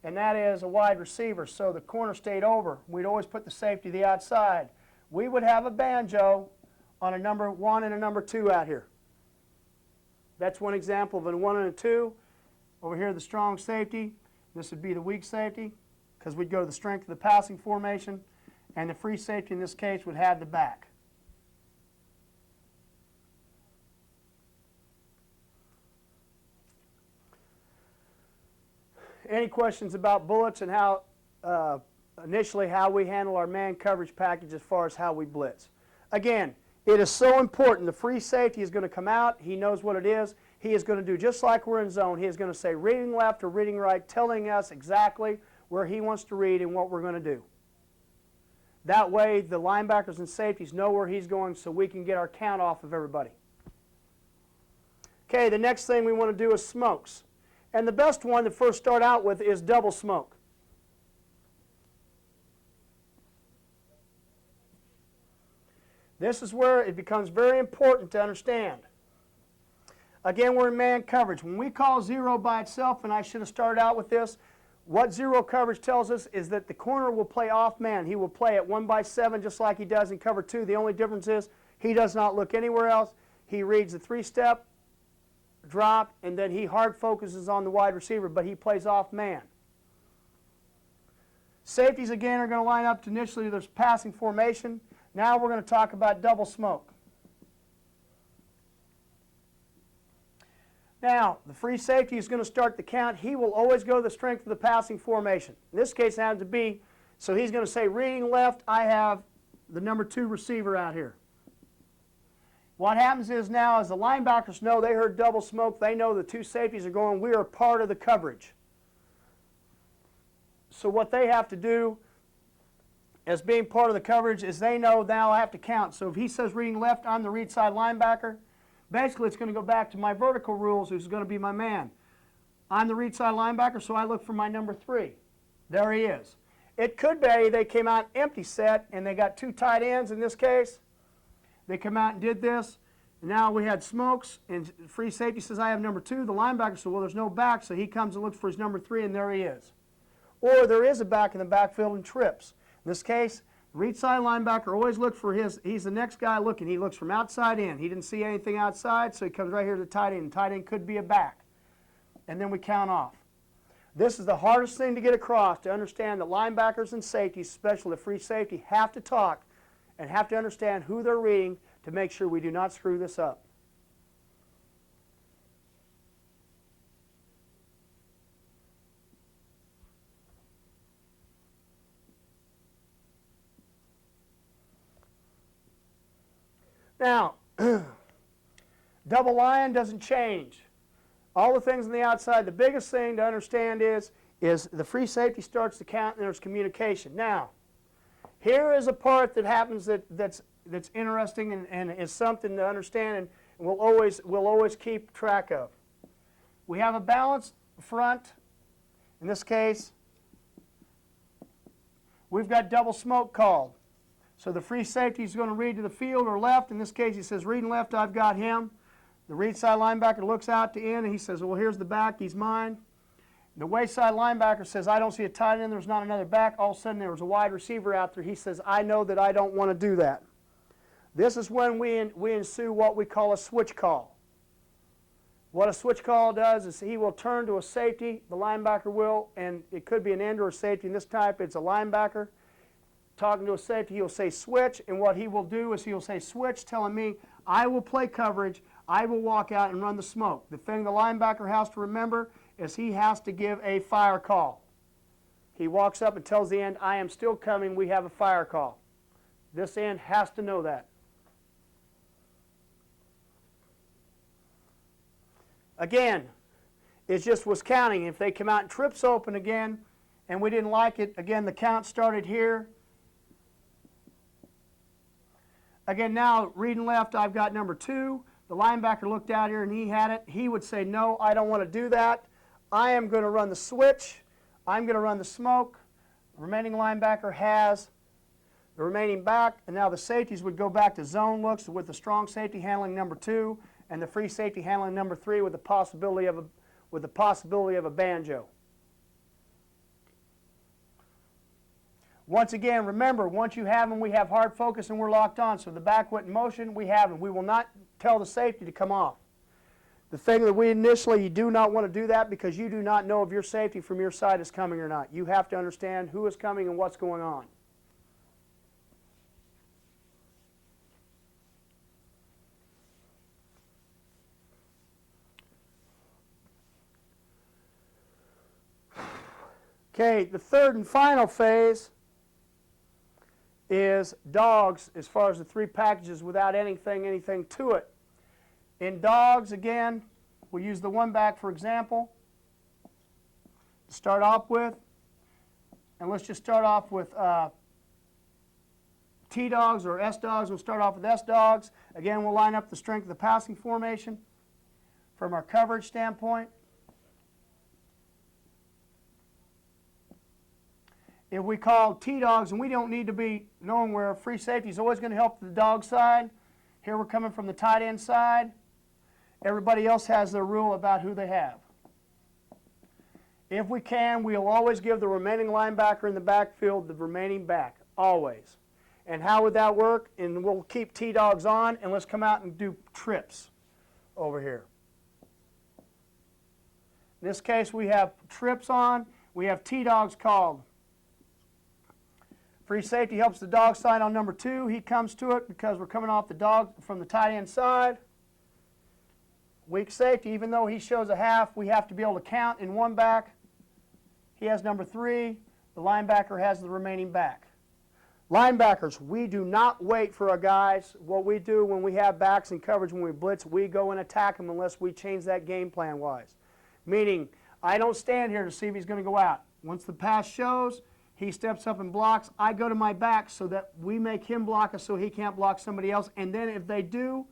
And that is a wide receiver. So the corner stayed over. We'd always put the safety to the outside. We would have a Banjo on a number 1 and a number 2 out here. That's one example of a 1 and a 2. Over here, the strong safety. This would be the weak safety because we'd go to the strength of the passing formation. And the free safety in this case would have the back. Any questions about bullets and how initially how we handle our man coverage package as far as how we blitz? Again, it is so important. The free safety is going to come out. He knows what it is. He is going to do just like we're in zone. He is going to say reading left or reading right, telling us exactly where he wants to read and what we're going to do. That way, the linebackers and safeties know where he's going so we can get our count off of everybody. Okay, the next thing we want to do is smokes. And the best one to first start out with is double smoke. This is where it becomes very important to understand. Again, we're in man coverage. When we call zero by itself, and I should have started out with this, what zero coverage tells us is that the corner will play off man. He will play at 1/7 just like he does in cover 2. The only difference is he does not look anywhere else. He reads the 3-step, drop, and then he hard focuses on the wide receiver, but he plays off man. Safeties, again, are going to line up to initially there's passing formation. Now we're going to talk about double smoke. Now, the free safety is going to start the count. He will always go the strength of the passing formation. In this case, it happens to be, so he's going to say, reading left, I have the number 2 receiver out here. What happens is now, as the linebackers know, they heard double smoke, they know the 2 safeties are going, we are part of the coverage. So what they have to do as being part of the coverage is they know now I have to count. So if he says reading left, I'm the read side linebacker. Basically, it's going to go back to my vertical rules, who's going to be my man. I'm the read side linebacker, so I look for my number 3. There he is. It could be they came out empty set, and they got 2 tight ends in this case. They come out and did this. And now we had smokes, and free safety says, I have number 2. The linebacker says, well, there's no back, so he comes and looks for his number 3, and there he is. Or there is a back in the backfield and trips. In this case, read side linebacker always look for he's the next guy looking. He looks from outside in. He didn't see anything outside, so he comes right here to the tight end. Tight end could be a back. And then we count off. This is the hardest thing to get across, to understand that linebackers and safeties, especially the free safety, have to talk and have to understand who they're reading to make sure we do not screw this up. Now, double line doesn't change. All the things on the outside, the biggest thing to understand is the free safety starts to count and there's communication. Now, here is a part that happens that's interesting and is something to understand and we'll always keep track of. We have a balanced front. In this case, we've got double smoke called. So the free safety is going to read to the field or left. In this case, he says, reading left, I've got him. The read side linebacker looks out to in, and he says, well, here's the back, he's mine. The way side linebacker says, I don't see a tight end, there's not another back. All of a sudden, there was a wide receiver out there. He says, I know that I don't want to do that. This is when we ensue what we call a switch call. What a switch call does is he will turn to a safety, the linebacker will, and it could be an end or a safety. In this type, it's a linebacker. Talking to a safety, he'll say switch, and what he will do is he'll say switch, telling me, I will play coverage, I will walk out and run the smoke. The thing the linebacker has to remember is he has to give a fire call. He walks up and tells the end, I am still coming, we have a fire call. This end has to know that. Again, it just was counting. If they come out and trips open again, and we didn't like it, again, the count started here. Again, now, reading left, I've got number 2. The linebacker looked out here and he had it. He would say, no, I don't want to do that. I am going to run the switch. I'm going to run the smoke. The remaining linebacker has the remaining back. And now the safeties would go back to zone looks with the strong safety handling number 2 and the free safety handling number 3 with the possibility of a banjo. Once again, remember, once you have them, we have hard focus and we're locked on. So the back went in motion, we have them. We will not tell the safety to come off. The thing that we initially, you do not want to do that because you do not know if your safety from your side is coming or not. You have to understand who is coming and what's going on. Okay, the third and final phase is dogs as far as the 3 packages without anything to it. In dogs, again, we'll use the one back for example to start off with. And let's just start off with T-dogs or S-dogs. We'll start off with S-dogs. Again, we'll line up the strength of the passing formation from our coverage standpoint. if we call T-dogs, and we don't need to be knowing where free safety is always going to help the dog side. Here we're coming from the tight end side. Everybody else has their rule about who they have. If we can, we'll always give the remaining linebacker in the backfield the remaining back, always. And how would that work? And we'll keep T-dogs on, and let's come out and do trips over here. In this case, we have trips on. We have T-dogs called. Free safety helps the dog side on number 2. He comes to it because we're coming off the dog from the tight end side. Weak safety, even though he shows a half, we have to be able to count in one back. He has number 3. The linebacker has the remaining back. Linebackers, we do not wait for our guys. What we do when we have backs in coverage, when we blitz, we go and attack them unless we change that game plan-wise. Meaning, I don't stand here to see if he's going to go out. Once the pass shows, he steps up and blocks. I go to my back so that we make him block us so he can't block somebody else. And then if they do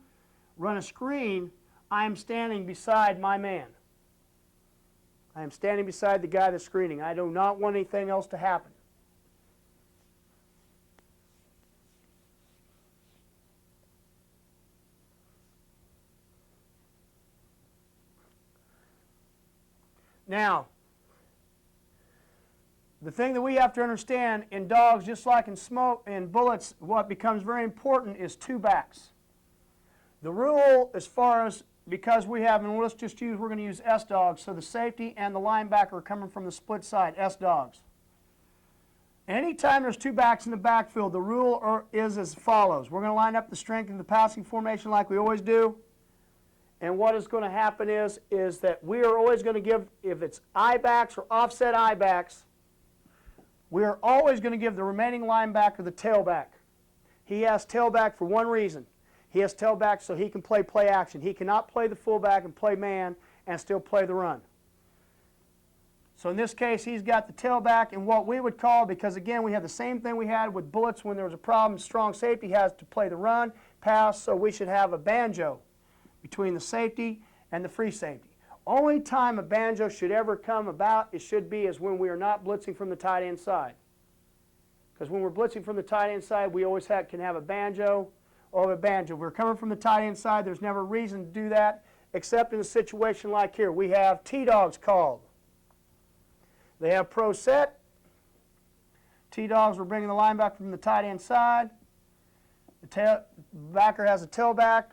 run a screen, I am standing beside my man. I am standing beside the guy that's screening. I do not want anything else to happen. Now, the thing that we have to understand in dogs, just like in bullets, what becomes very important is 2 backs. The rule as far as, because we have, and let's just use, we're going to use S dogs, so the safety and the linebacker are coming from the split side, S dogs. Anytime there's 2 backs in the backfield, the rule is as follows. We're going to line up the strength in the passing formation like we always do. And what is going to happen is that we are always going to give, if it's I backs or offset I backs, we are always going to give the remaining linebacker the tailback. He has tailback for one reason. He has tailback so he can play action. He cannot play the fullback and play man and still play the run. So in this case, he's got the tailback, and what we would call, because again, we have the same thing we had with bullets when there was a problem, strong safety has to play the run, pass, so we should have a banjo between the safety and the free safety. Only time a banjo should ever come about, it should be, is when we are not blitzing from the tight end side. Because when we're blitzing from the tight end side, we always can have a banjo or a banjo. If we're coming from the tight end side, there's never a reason to do that, except in a situation like here. We have T-dogs called. They have pro set. T-dogs, we're bringing the linebacker from the tight end side. The backer has a tailback.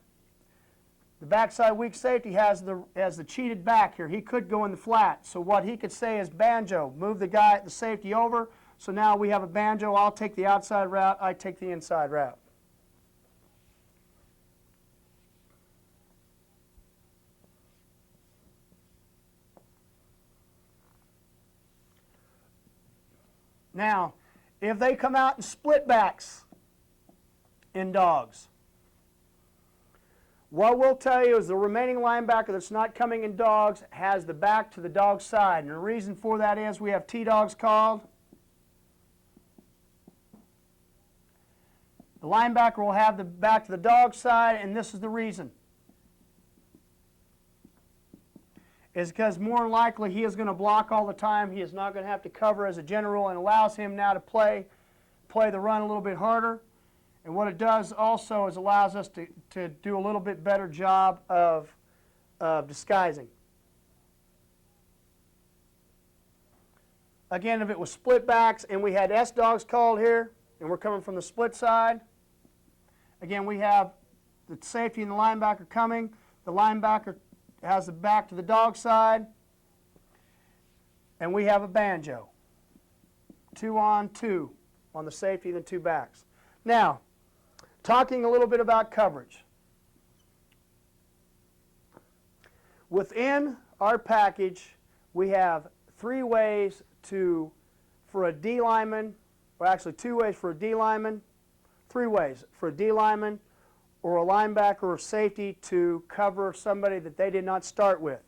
The backside weak safety has the cheated back here. He could go in the flat. So what he could say is banjo, move the safety over. So now we have a banjo. I'll take the outside route. I take the inside route. Now, if they come out in split backs in dogs, what we'll tell you is the remaining linebacker that's not coming in dogs has the back to the dog side. And the reason for that is we have T-dogs called. The linebacker will have the back to the dog side, and this is the reason. Is because more than likely he is going to block all the time. He is not going to have to cover as a general, and allows him now to play the run a little bit harder. And what it does also is allows us to do a little bit better job of disguising. Again, if it was split backs and we had S dogs called here, and we're coming from the split side, again, we have the safety and the linebacker coming. The linebacker has the back to the dog side, and we have a banjo. 2 on 2 on the safety and the 2 backs. Now, talking a little bit about coverage. Within our package, we have 3 ways for a D lineman, or actually 2 ways for a D lineman, 3 ways for a D lineman or a linebacker or safety to cover somebody that they did not start with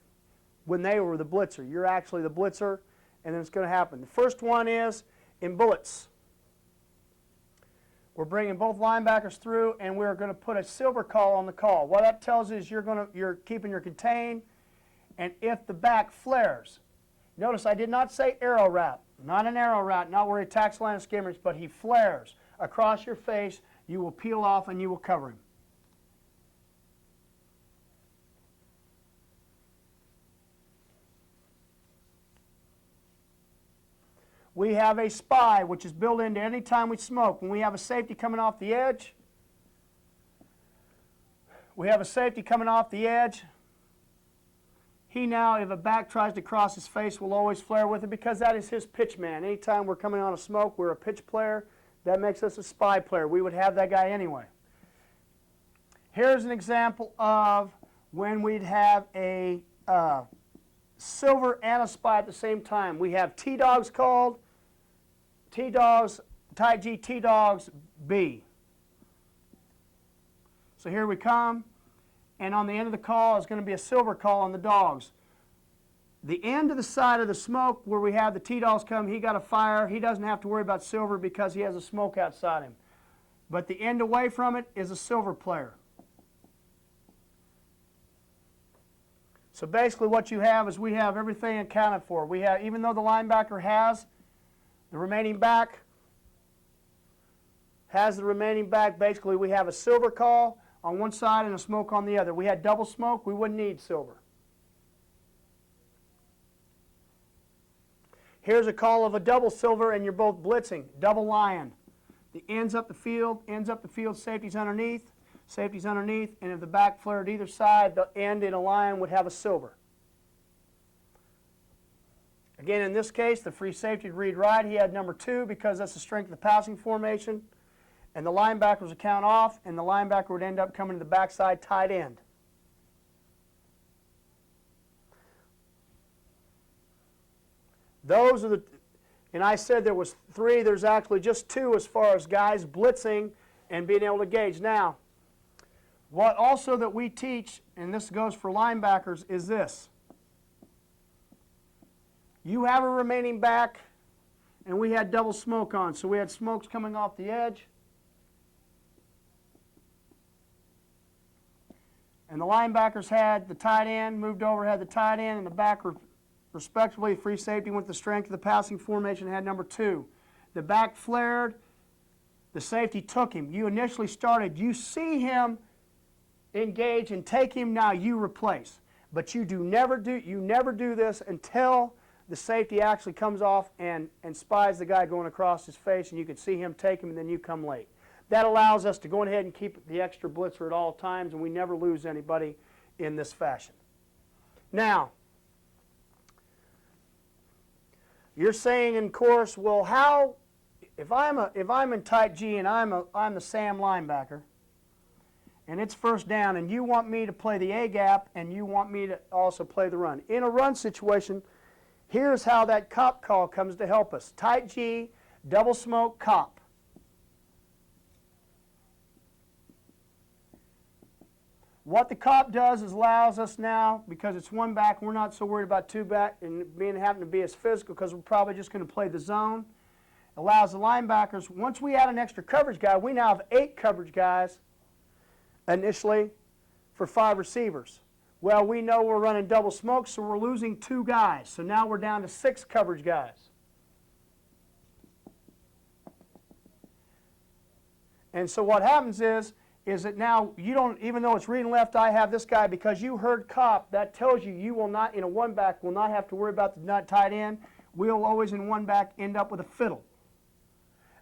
when they were the blitzer. You're actually the blitzer, and then it's going to happen. The first one is in bullets. We're bringing both linebackers through, and we're going to put a silver call on the call. What that tells you is you're keeping your contain, and if the back flares, notice I did not say arrow route. Not an arrow route, not where he attacks the line of scrimmage, but he flares across your face. You will peel off and you will cover him. We have a spy, which is built into any time we smoke. When we have a safety coming off the edge, he now, if a back tries to cross his face, will always flare with it because that is his pitch man. Anytime we're coming on a smoke, we're a pitch player. That makes us a spy player. We would have that guy anyway. Here's an example of when we'd have a silver and a spy at the same time. We have T-Dogs called, T-Dogs, tight G, T-Dogs, B. So here we come, and on the end of the call is going to be a silver call on the dogs. The end of the side of the smoke where we have the T-Dogs come, he got a fire. He doesn't have to worry about silver because he has a smoke outside him. But the end away from it is a silver player. So basically what you have is we have everything accounted for. We have, even though the linebacker has the remaining back, basically we have a silver call on one side and a smoke on the other. We had double smoke, we wouldn't need silver. Here's a call of a double silver and you're both blitzing, double lion. The ends up the field, safety's underneath, and if the back flared either side, the end in a lion would have a silver. Again, in this case, the free safety would read right. He had number 2 because that's the strength of the passing formation. And the linebacker was a count off, and the linebacker would end up coming to the backside tight end. Those are the, and I said there was 3, there's actually just 2 as far as guys blitzing and being able to gauge. Now, what also that we teach, and this goes for linebackers, is this. You have a remaining back, and we had double smoke on, so we had smokes coming off the edge. And the linebackers had the tight end, moved over, had the tight end, and the back respectively. Free safety went the strength of the passing formation, had number 2. The back flared, the safety took him. You initially started, you see him engage and take him, now you replace. But you never do this until the safety actually comes off and spies the guy going across his face, and you can see him take him, and then you come late. That allows us to go ahead and keep the extra blitzer at all times, and we never lose anybody in this fashion. Now, you're saying in course, well, how, if I'm in tight G and I'm the Sam linebacker, and it's first down, and you want me to play the A gap, and you want me to also play the run. In a run situation, here's how that cop call comes to help us. Tight G, double smoke, cop. What the cop does is allows us now, because it's one back, we're not so worried about 2 back and having to be as physical because we're probably just going to play the zone. Allows the linebackers, once we add an extra coverage guy, we now have 8 coverage guys initially for 5 receivers. Well, we know we're running double smoke, so we're losing 2 guys. So now we're down to 6 coverage guys. And so what happens is that now you don't, even though it's reading left, I have this guy, because you heard cop, that tells you you will not, in a one back, will not have to worry about the tight end. We'll always in one back end up with a fiddle.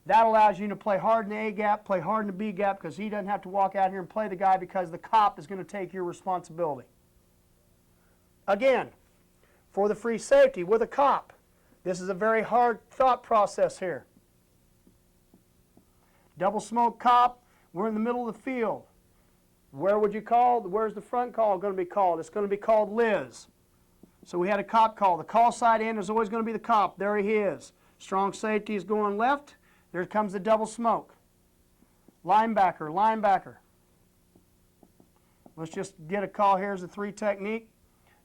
That allows you to play hard in the A gap, play hard in the B gap, because he doesn't have to walk out here and play the guy because the cop is going to take your responsibility. Again, for the free safety with a cop, this is a very hard thought process here. Double smoke cop, we're in the middle of the field. Where would you call? Where's the front call going to be called? It's going to be called Liz. So we had a cop call. The call side end is always going to be the cop. There he is. Strong safety is going left. There comes the double smoke. Linebacker, linebacker. Let's just get a call. Here's the 3 technique.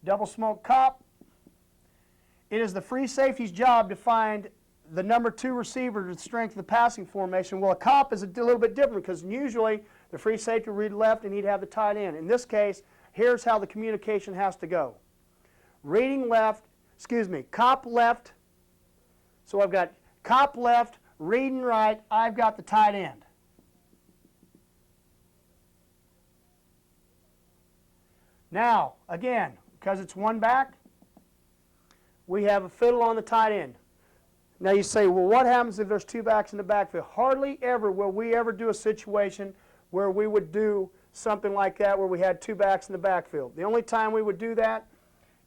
Double smoke cop. It is the free safety's job to find the number 2 receiver to strength of the passing formation. Well, a cop is a little bit different because usually the free safety would read left and he'd have the tight end. In this case, here's how the communication has to go. Reading left, cop left, So I've got cop left, reading right, I've got the tight end. Now, again, because it's one back, we have a fiddle on the tight end. Now you say, well, what happens if there's two backs in the backfield? Hardly ever will we ever do a situation where we would do something like that, where we had two backs in the backfield. The only time we would do that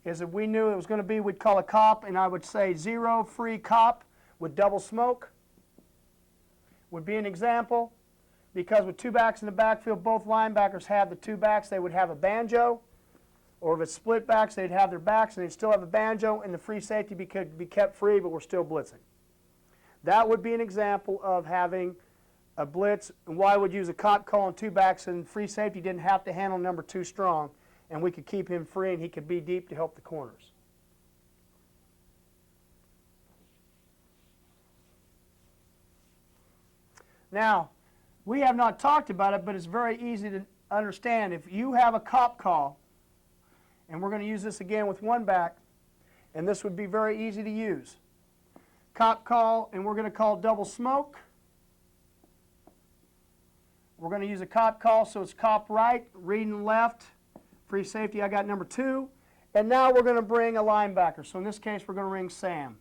is if we knew it was going to be, we'd call a cop, and I would say 0 free cop with double smoke would be an example, because with two backs in the backfield, both linebackers have the two backs. They would have a banjo, or if it's split backs, they'd have their backs, and they'd still have a banjo, and the free safety could be kept free, but we're still blitzing. That would be an example of having a blitz, and why I would use a cop call on two backs, and free safety didn't have to handle number 2 strong, and we could keep him free, and he could be deep to help the corners. Now, we have not talked about it, but it's very easy to understand. If you have a cop call, and we're going to use this again with one back, and this would be very easy to use. Cop call, and we're going to call double smoke. We're going to use a cop call, so it's cop right, reading left, free safety, I got number 2. And now we're going to bring a linebacker. So in this case, we're going to ring Sam.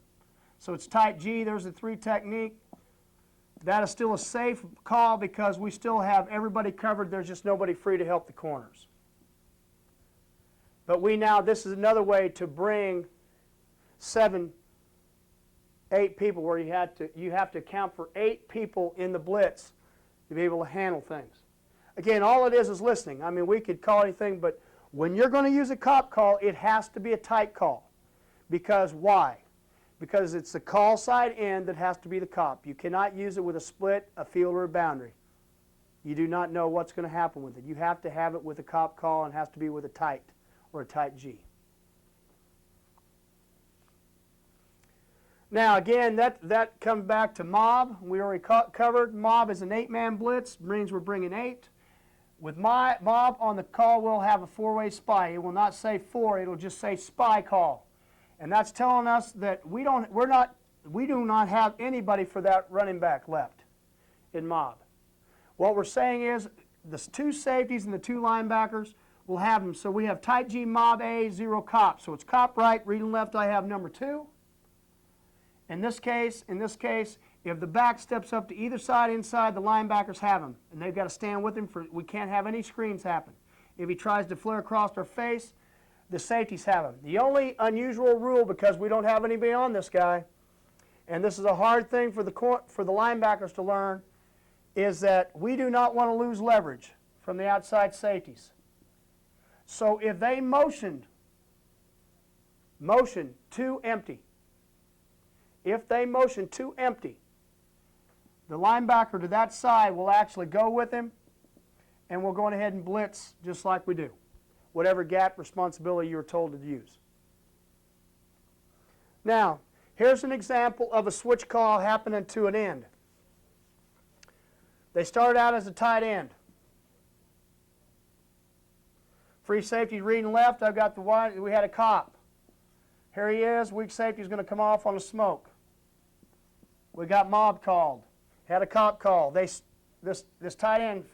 So it's tight G, there's the 3 technique. That is still a safe call because we still have everybody covered. There's just nobody free to help the corners. But this is another way to bring 7, 8 people where you have to account for 8 people in the blitz to be able to handle things. Again, all it is listening. I mean, we could call anything, but when you're going to use a cop call, it has to be a tight call. Because why? Because it's the call side end that has to be the cop. You cannot use it with a split, a field, or a boundary. You do not know what's going to happen with it. You have to have it with a cop call, and it has to be with a tight or a tight G. Now again, that comes back to mob. We already covered. Mob is an 8-man blitz. Means we're bringing 8. With mob on the call, we'll have a 4-way spy. It will not say 4. It'll just say spy call, and that's telling us that we do not have anybody for that running back left in mob. What we're saying is the 2 safeties and the 2 linebackers will have them. So we have tight G, mob A, 0 cop. So it's cop right, reading left. I have number 2. In this case, if the back steps up to either side inside, the linebackers have him, and they've got to stand with him. We can't have any screens happen. If he tries to flare across our face, the safeties have him. The only unusual rule, because we don't have anybody on this guy, and this is a hard thing for the linebackers to learn, is that we do not want to lose leverage from the outside safeties. So if they motion to empty, if they motion to empty, the linebacker to that side will actually go with him, and we'll go ahead and blitz just like we do, whatever gap responsibility you're told to use. Now, here's an example of a switch call happening to an end. They start out as a tight end. Free safety reading left. I've got the wide. We had a cop. Here he is. Weak safety is going to come off on a smoke. We got mob called. Had a cop call. This tight end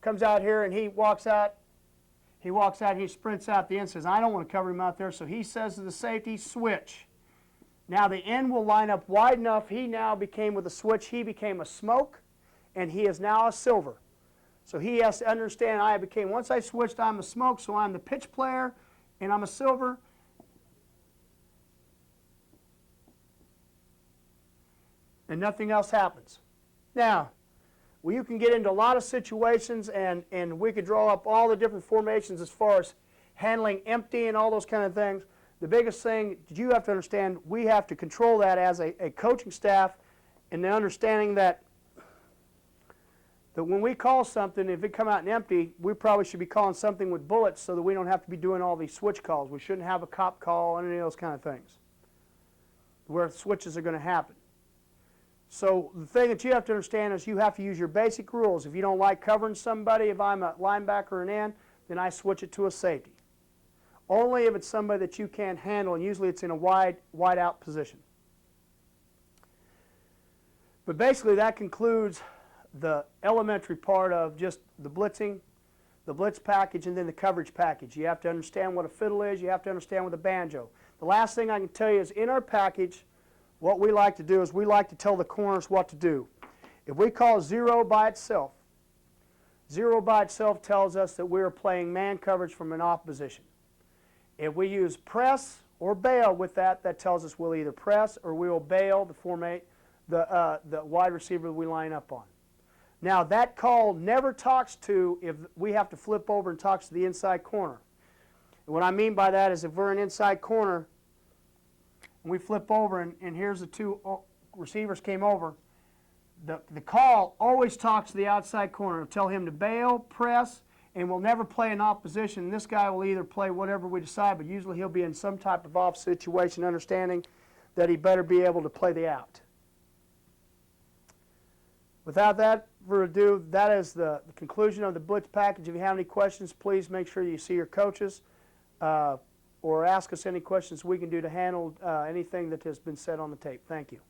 comes out here and he walks out. He sprints out the end, says, I don't want to cover him out there. So he says to the safety, switch. Now the end will line up wide enough. He now became, with a switch, he became a smoke, and he is now a silver. So he has to understand, once I switched, I'm a smoke, so I'm the pitch player, and I'm a silver. And nothing else happens. Now, you can get into a lot of situations, and we could draw up all the different formations as far as handling empty and all those kind of things. The biggest thing you have to understand, we have to control that as a coaching staff, and the understanding that when we call something, if it come out in empty, we probably should be calling something with bullets so that we don't have to be doing all these switch calls. We shouldn't have a cop call and any of those kind of things where switches are going to happen. So the thing that you have to understand is you have to use your basic rules. If you don't like covering somebody, if I'm a linebacker or an end, then I switch it to a safety. Only if it's somebody that you can't handle, and usually it's in a wide out position. But basically that concludes the elementary part of just the blitzing, the blitz package, and then the coverage package. You have to understand what a fiddle is. You have to understand what a banjo. The last thing I can tell you is in our package, what we like to do is we like to tell the corners what to do. If we call 0 by itself, 0 by itself tells us that we are playing man coverage from an off position. If we use press or bail with that, that tells us we'll either press or we will bail the wide receiver that we line up on. Now that call never talks to if we have to flip over and talks to the inside corner. And what I mean by that is if we're an inside corner and we flip over and here's the two receivers came over, the call always talks to the outside corner. It'll tell him to bail, press, and we'll never play in opposition. This guy will either play whatever we decide, but usually he'll be in some type of off situation, understanding that he better be able to play the out. Without that further ado, that is the conclusion of the blitz package. If you have any questions, please make sure you see your coaches or ask us any questions we can do to handle anything that has been said on the tape. Thank you.